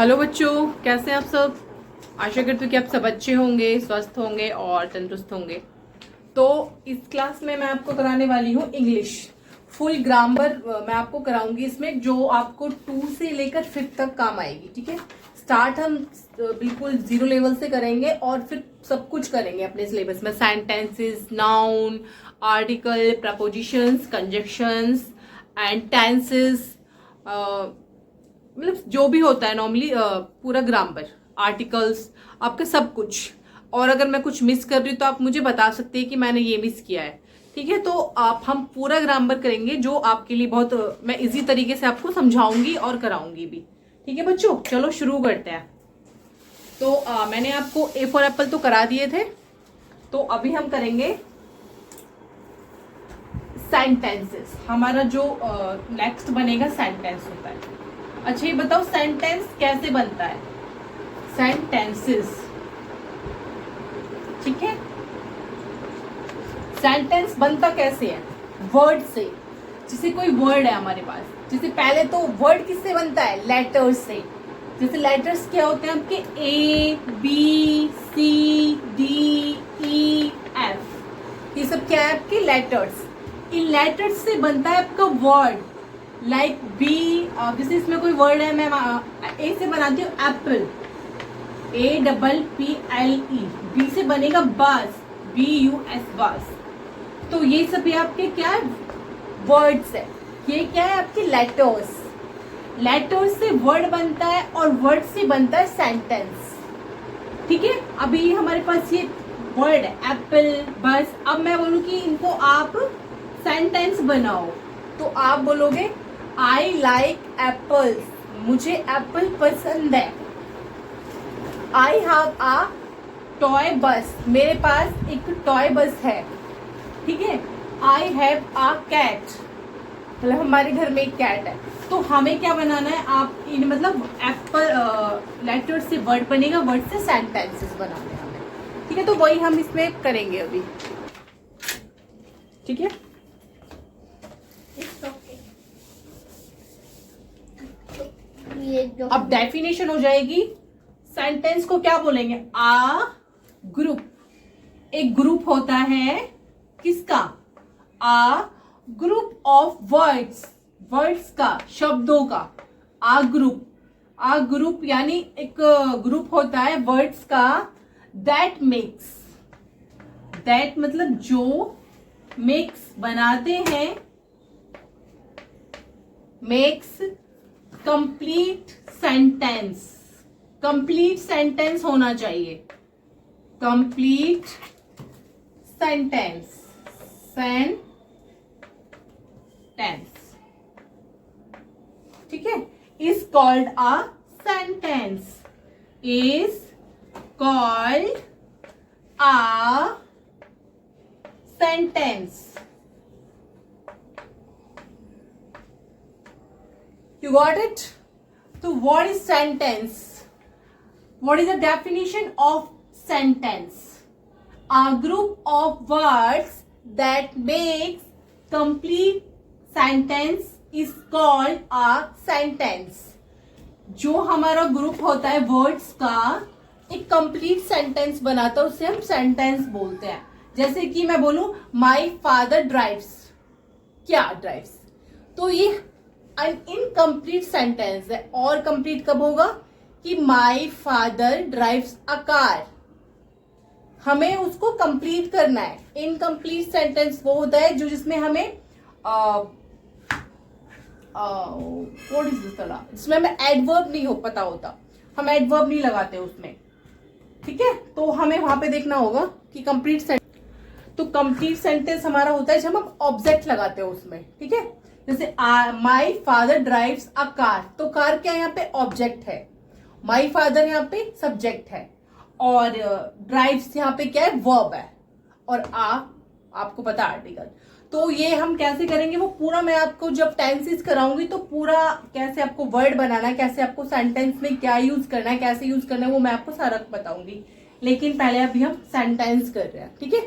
Hello बच्चों, कैसे हैं आप सब। आशा करती हूँ कि आप सब अच्छे होंगे, स्वस्थ होंगे और तंदुरुस्त होंगे। तो इस क्लास में मैं आपको कराने वाली हूँ इंग्लिश फुल ग्रामर। मैं आपको कराऊंगी इसमें जो आपको 2 से लेकर 5th तक काम आएगी। ठीक है, स्टार्ट हम बिल्कुल 0 लेवल से करेंगे और फिर सब कुछ करेंगे अपने सिलेबस में। Sentences, noun, article, propositions, conjunctions and tenses, मतलब जो भी होता है नॉर्मली, पूरा ग्रामर, आर्टिकल्स, आपके सब कुछ। और अगर मैं कुछ मिस कर रही हूँ तो आप मुझे बता सकते हैं कि मैंने ये मिस किया है। ठीक है, तो आप हम पूरा ग्रामर करेंगे जो आपके लिए बहुत मैं इजी तरीके से आपको समझाऊंगी और कराऊंगी भी। ठीक है बच्चों, चलो शुरू करते हैं। तो मैंने आपको ए फॉर एप्पल तो करा दिए थे, तो अभी हम करेंगे सेंटेंसेस। हमारा जो नेक्स्ट बनेगा सेंटेंस होता है। अच्छा ये बताओ सेंटेंस कैसे बनता है। सेंटेंसेस, ठीक है, सेंटेंस बनता कैसे है, वर्ड से। जैसे कोई वर्ड है हमारे पास, जैसे पहले तो वर्ड किससे बनता है, लेटर्स से। जैसे लेटर्स क्या होते हैं आपके, A B C D E F, ये सब क्या है आपके लेटर्स। इन लेटर्स से बनता है आपका वर्ड। लाइक बी, जैसे इसमें कोई वर्ड है, मैं ए से बनाती हूँ एप्पल, APPLE। बी से बनेगा बस, BUS बस। तो ये सभी आपके क्या है, वर्ड्स है। ये क्या है आपके लेटर्स। लेटर्स से वर्ड बनता है और वर्ड से बनता है सेंटेंस। ठीक है, अभी हमारे पास ये वर्ड है एप्पल बस। अब मैं बोलूँ कि इनको आप सेंटेंस बनाओ, तो आप बोलोगे आई लाइक एप्पल्स, मुझे एप्पल पसंद है। आई हैव अ टॉय बस, मेरे पास एक टॉय बस है। ठीक है, आई हैव अ कैट, मतलब हमारे घर में एक कैट है। तो हमें क्या बनाना है, आप इन मतलब एप्पल लेटर से वर्ड बनेगा, वर्ड से सेंटेंसेस बनाने हैं हमें। ठीक है, तो वही हम इसमें करेंगे अभी। ठीक है, अब डेफिनेशन हो जाएगी। सेंटेंस को क्या बोलेंगे, आ ग्रुप। एक ग्रुप होता है किसका, आ ग्रुप ऑफ वर्ड्स, वर्ड्स का, शब्दों का। आ ग्रुप, आ ग्रुप यानी एक ग्रुप होता है वर्ड्स का। दैट मेक्स, दैट मतलब जो, मेक्स बनाते हैं, makes complete sentence. Complete sentence होना चाहिए, कंप्लीट सेंटेंस, सेंटेंस। ठीक है, is called a sentence, is called a sentence. You got it? So what is sentence? What is the definition of sentence? A group of words that makes complete sentence is called a sentence. जो हमारा group होता है words का, एक complete sentence बनाता है, उसे हम सेंटेंस बोलते हैं। जैसे कि मैं बोलूं माई फादर ड्राइव्स, क्या ड्राइव्स, तो ये इनकम्प्लीट सेंटेंस है। और कंप्लीट कब होगा कि my father drives a car, हमें उसको कंप्लीट करना है। इनकम्प्लीट सेंटेंस वो होता है जो जिसमें हमें व्हाट इज दिस वाला, जिसमें हमें एडवर्ब नहीं हो पता होता, हम एडवर्ब नहीं लगाते उसमें। ठीक है, तो हमें वहां पे देखना होगा कि कंप्लीट सेंटेंस। तो कंप्लीट सेंटेंस हमारा होता है जब हम ऑब्जेक्ट लगाते हैं उसमें। ठीक है, जैसे my father drives a car, तो कार क्या यहाँ पे ऑब्जेक्ट है, माई फादर यहाँ पे सब्जेक्ट है, और ड्राइव्स यहाँ पे क्या है, वर्ब है, और आपको पता आर्टिकल। तो ये हम कैसे करेंगे वो पूरा मैं आपको जब टेंसेस कराऊंगी तो पूरा कैसे आपको वर्ड बनाना है, कैसे आपको सेंटेंस में क्या यूज करना है, कैसे यूज करना है, वो मैं आपको सारा बताऊंगी। लेकिन पहले अभी हम सेंटेंस कर रहे हैं। ठीक है,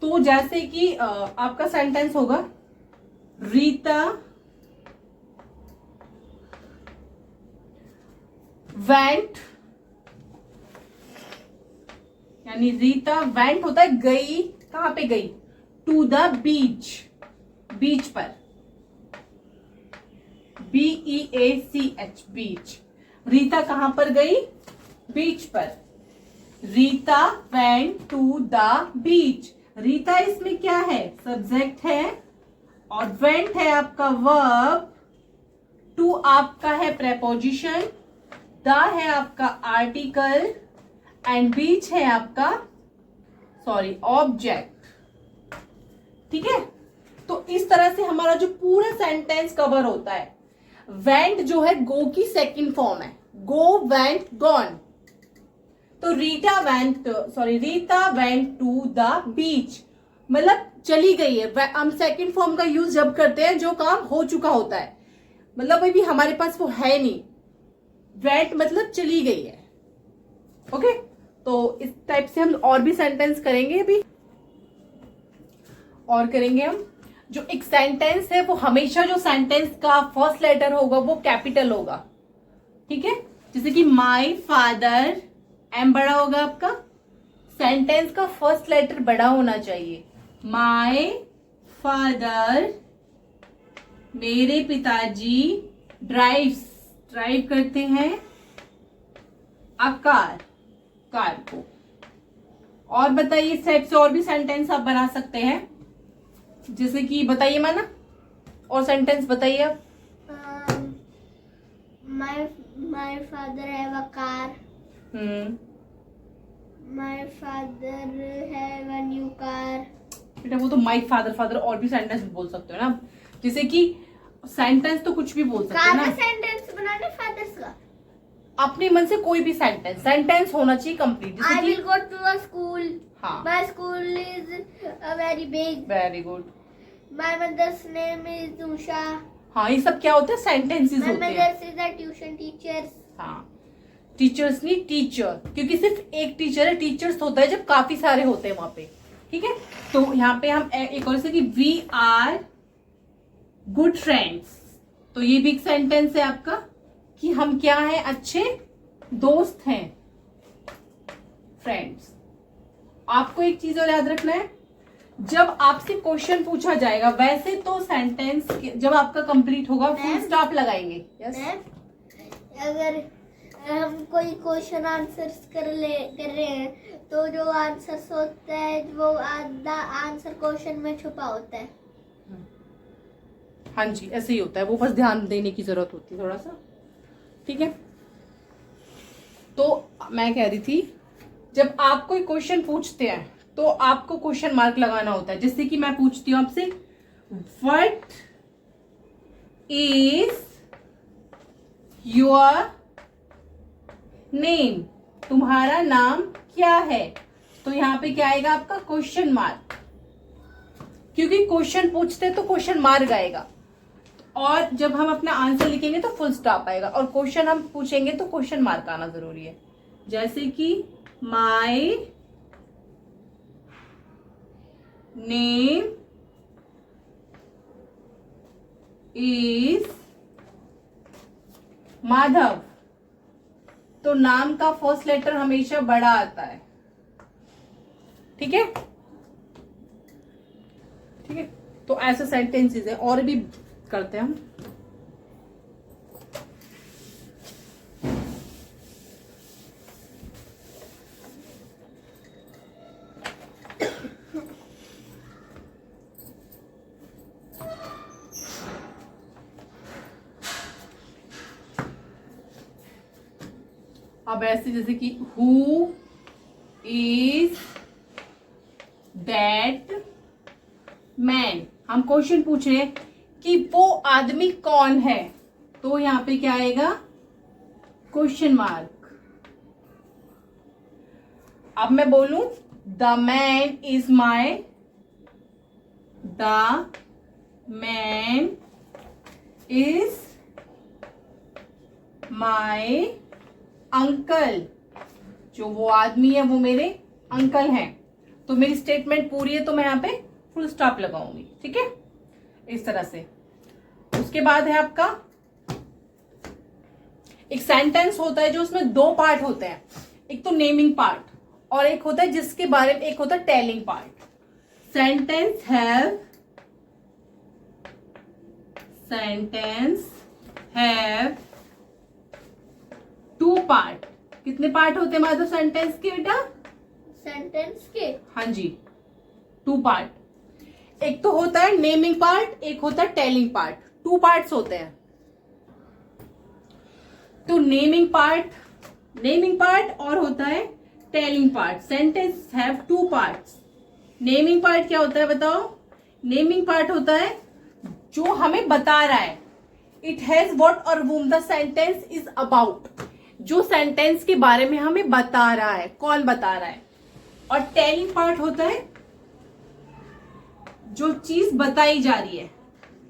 तो जैसे कि आपका सेंटेंस होगा रीता वेंट, यानी रीता वेंट होता है गई, कहां पे गई, टू द बीच, बीच पर, BEACH, बीच। रीता कहां पर गई, बीच पर। Rita went to the beach. Rita इसमें क्या है, सब्जेक्ट है, और वेंट है आपका वर्ब, टू आपका है प्रेपोजिशन, द है आपका आर्टिकल, एंड बीच है आपका ऑब्जेक्ट। ठीक है, तो इस तरह से हमारा जो पूरा सेंटेंस कवर होता है। वेंट जो है गो की सेकंड फॉर्म है, गो वेंट गॉन। तो Rita went to the beach, मतलब चली गई है। हम सेकंड फॉर्म का यूज जब करते हैं जो काम हो चुका होता है, मतलब अभी हमारे पास वो है नहीं। वेंट मतलब चली गई है। ओके, तो इस टाइप से हम और भी सेंटेंस करेंगे अभी, और करेंगे हम। जो एक सेंटेंस है वो हमेशा जो सेंटेंस का फर्स्ट लेटर होगा वो कैपिटल होगा। ठीक है, जैसे कि माई फादर, एम बड़ा होगा आपका, सेंटेंस का फर्स्ट लेटर बड़ा होना चाहिए। माई फादर, मेरे पिताजी, ड्राइव करते हैं अ कार को। और बताइए, इस टाइप से और भी सेंटेंस आप बना सकते हैं, जैसे कि बताइए माना, और सेंटेंस बताइए आप। My father have a car, my father have a new car. बेटा वो तो माय फादर और भी सेंटेंस बोल सकते हो ना, जैसे कि सेंटेंस तो कुछ भी बोल सकते हो ना। सेंटेंस बनाने फादर्स का, अपने मन से कोई भी सेंटेंस होना चाहिए complete. I will go to a school, हाँ, my school is very big, very good. My mother's name is Usha. हाँ, ये सब क्या होता है, सेंटेंसेस होते हैं। My mother's is a tuition teacher. हाँ, टीचर्स नहीं टीचर, क्योंकि सिर्फ एक टीचर है, टीचर्स होता है जब काफी सारे होते हैं वहां पे। ठीक है, तो यहाँ पे हम एक और, जैसे कि वी आर गुड फ्रेंड्स, तो ये भी एक सेंटेंस है आपका कि हम क्या है, अच्छे दोस्त हैं, फ्रेंड्स। आपको एक चीज और याद रखना है, जब आपसे क्वेश्चन पूछा जाएगा, वैसे तो सेंटेंस जब आपका कंप्लीट होगा फुल स्टॉप लगाएंगे। यस, अगर हम कोई क्वेश्चन आंसर्स कर रहे हैं तो जो आंसर्स होता है वो आधा आंसर क्वेश्चन में छुपा होता है। हाँ जी, ऐसे ही होता है, वो बस ध्यान देने की जरूरत होती है थोड़ा सा। ठीक है, तो मैं कह रही थी, जब आप कोई क्वेश्चन पूछते हैं तो आपको क्वेश्चन मार्क लगाना होता है। जैसे कि मैं पूछती हूँ आपसे, व्हाट इज योर नेम, तुम्हारा नाम क्या है, तो यहां पे क्या आएगा आपका, क्वेश्चन मार्क। क्योंकि क्वेश्चन पूछते तो क्वेश्चन मार्क आएगा, और जब हम अपना आंसर लिखेंगे तो फुल स्टॉप आएगा, और क्वेश्चन हम पूछेंगे तो क्वेश्चन मार्क आना जरूरी है। जैसे कि माय नेम इज माधव, तो नाम का फर्स्ट लेटर हमेशा बड़ा आता है। ठीक है, ठीक है, तो ऐसे सेंटेंसेस है, और भी करते हैं हम। अब ऐसे जैसे कि हु इज दैट मैन, हम क्वेश्चन पूछ रहे हैं कि वो आदमी कौन है, तो यहां पे क्या आएगा, क्वेश्चन मार्क। अब मैं बोलूं, the man is my, the man is my uncle, जो वो आदमी है वो मेरे अंकल हैं। तो मेरी स्टेटमेंट पूरी है, तो मैं यहां पे फुल स्टॉप लगाऊंगी। ठीक है, इस तरह से। उसके बाद है आपका एक सेंटेंस होता है जो उसमें दो पार्ट होते हैं, एक तो नेमिंग पार्ट और एक होता है जिसके बारे में एक होता है telling part. Sentence have two part. कितने पार्ट होते हैं माधव सेंटेंस के बेटा? सेंटेंस के हाँ जी, टू पार्ट। एक तो होता है नेमिंग पार्ट, एक होता है टेलिंग पार्ट। टू पार्ट्स होते हैं। तो नेमिंग पार्ट और होता है telling part. Sentence have two parts. Naming part क्या होता है बताओ? नेमिंग पार्ट होता है जो हमें बता रहा है, इट हैज व्हाट और whom the sentence is about, जो सेंटेंस के बारे में हमें बता रहा है, कौन बता रहा है। और टेलिंग पार्ट होता है जो चीज बताई जा रही है,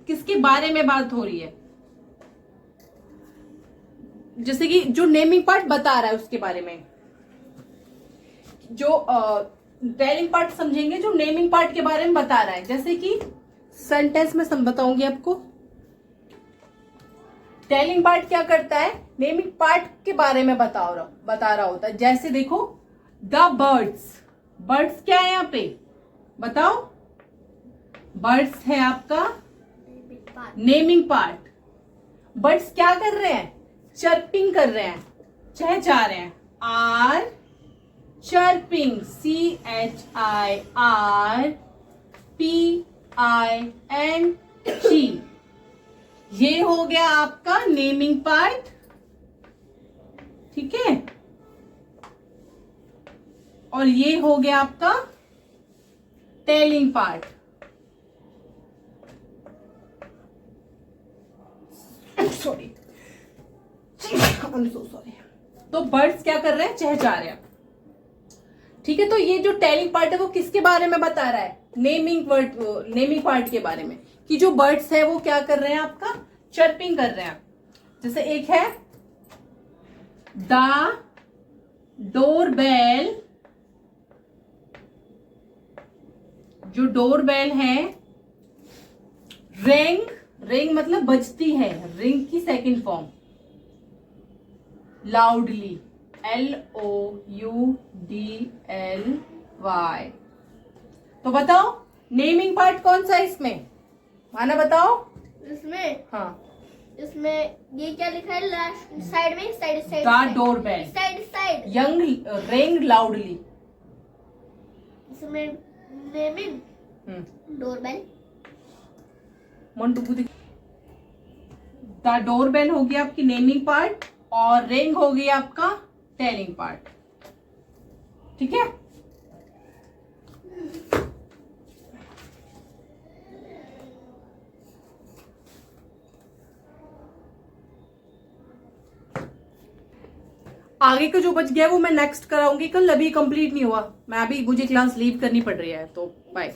किसके बारे में बात हो रही है। जैसे कि जो नेमिंग पार्ट बता रहा है उसके बारे में, जो टेलिंग पार्ट समझेंगे जो नेमिंग पार्ट के बारे में बता रहा है। जैसे कि सेंटेंस में बताऊंगी आपको। टेलिंग पार्ट क्या करता है? नेमिंग पार्ट के बारे में बता रहा होता है। जैसे देखो, द बर्ड्स क्या है यहाँ पे बताओ? बर्ड्स है आपका नेमिंग पार्ट। बर्ड्स क्या कर रहे हैं? चर्पिंग कर रहे हैं, चहचा रहे हैं। Are chirping, CHIRPING। ये हो गया आपका नेमिंग पार्ट, ठीक है। और ये हो गया आपका टेलिंग पार्ट। सॉरी, तो बर्ड्स क्या कर रहे हैं? चहचा रहे हैं, ठीक है। तो ये जो टेलिंग पार्ट है वो किसके बारे में बता रहा है? नेमिंग पार्ट के बारे में, कि जो बर्ड्स है वो क्या कर रहे हैं? आपका चर्पिंग कर रहे हैं। जैसे एक है द डोरबेल, जो डोरबेल है रिंग मतलब बजती है, रिंग की सेकंड फॉर्म लाउडली, LOUDLY। तो बताओ नेमिंग पार्ट कौन सा है इसमें? माना बताओ। इसमें हाँ, इसमें ये क्या लिखा है लास्ट साइड में? Side the doorbell side young ring loudly. इसमें नेमिंग डोरबेल, द डोरबेल होगी आपकी नेमिंग पार्ट और रिंग होगी आपका टेलिंग पार्ट, ठीक है। आगे का जो बच गया वो मैं नेक्स्ट कराऊंगी कल, अभी कंप्लीट नहीं हुआ। मुझे क्लास लीव करनी पड़ रही है, तो बाय।